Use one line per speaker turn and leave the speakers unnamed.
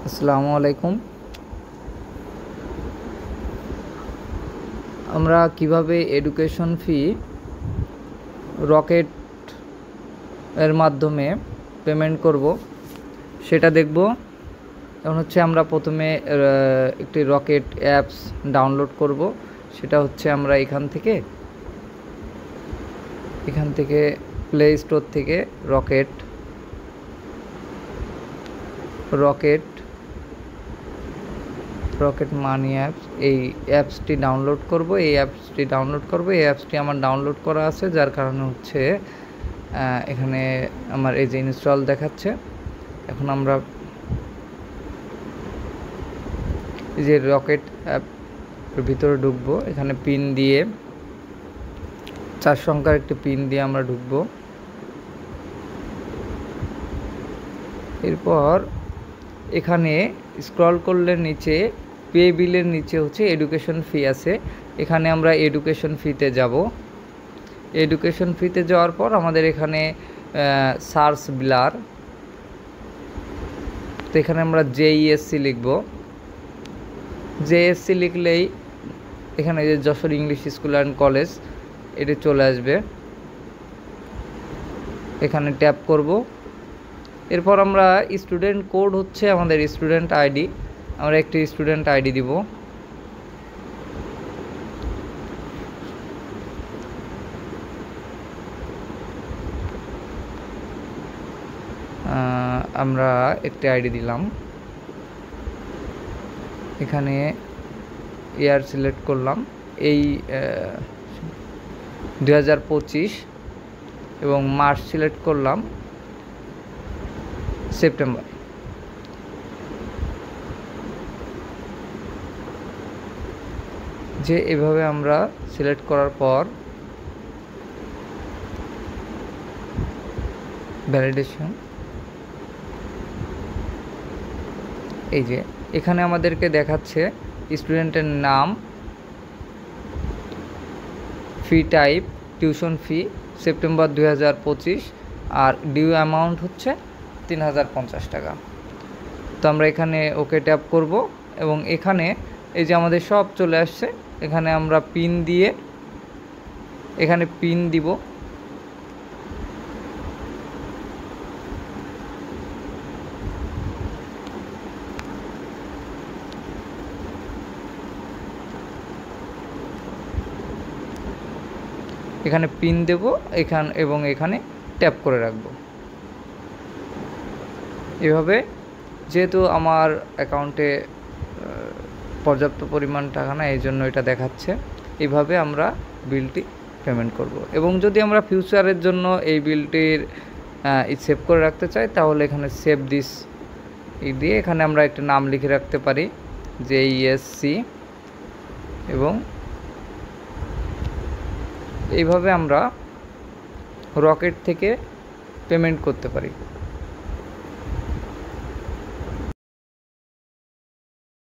আসসালামু আলাইকুম। আমরা কিভাবে এডুকেশন ফি রকেট এর মাধ্যমে পেমেন্ট করব সেটা দেখব। এখন হচ্ছে আমরা প্রথমে একটি রকেট অ্যাপস ডাউনলোড করব। সেটা হচ্ছে আমরা এখান থেকে প্লে স্টোর থেকে রকেট মানি অ্যাপস এই অ্যাপসটি ডাউনলোড করব। এই অ্যাপসটি আমার ডাউনলোড করা আছে, যার কারণে হচ্ছে এখানে আমার এই যে ইনস্টল দেখাচ্ছে। এখন আমরা এই যে রকেট অ্যাপের ভিতরে ঢুকবো। এখানে পিন দিয়ে 4 সংখ্যার একটি পিন দিয়ে আমরা ঢুকবো। এরপর এখানে স্ক্রল করলে নিচে পে বিলের নিচে হচ্ছে এডুকেশন ফি আছে। এখানে আমরা এডুকেশন ফিতে যাব। এডুকেশন ফিতে যাওয়ার পর আমাদের এখানে সার্চ বার, তো এখানে আমরা জেইএসসি লিখব। জেএসসি লিখলেই এখানে যে Jessore English school and college এটি চলে আসবে। এখানে ট্যাপ করব। এরপর আমরা স্টুডেন্ট কোড হচ্ছে আমাদের স্টুডেন্ট আইডি, আমরা একটি স্টুডেন্ট আইডি দিব। আমরা একটি আইডি দিলাম। এখানে ইয়ার সিলেক্ট করলাম, এই 2025 এবং মার্চ সিলেক্ট করলাম সেপ্টেম্বর। যে এভাবে আমরা সিলেক্ট করার পর ভ্যালিডেশন, এই যে এখানে আমাদেরকে দেখাচ্ছে স্টুডেন্টের নাম, ফি টাইপ টিউশন ফি সেপ্টেম্বর 2025, আর ডিউ অ্যামাউন্ট হচ্ছে 3050 টাকা। তো আমরা এখানে ওকে ট্যাপ করব এবং এখানে এই যে আমাদের সব চলে আসছে। এখানে আমরা পিন দিয়ে এখানে পিন দিব। এখানে পিন দেব এবং এখানে ট্যাপ করে রাখবো। এভাবে যেহেতু আমার অ্যাকাউন্টে পর্যাপ্ত পরিমাণ টাকা না, এই জন্য এটা দেখাচ্ছে। এইভাবে আমরা বিলটি পেমেন্ট করব। এবং যদি আমরা ফিউচারের জন্য এই বিলটির সেভ করে রাখতে চাই, তাহলে এখানে সেভ দিস দিয়ে এখানে আমরা একটা নাম লিখে রাখতে পারি, জেইএসসি, এবং এইভাবে আমরা রকেট থেকে পেমেন্ট করতে পারি।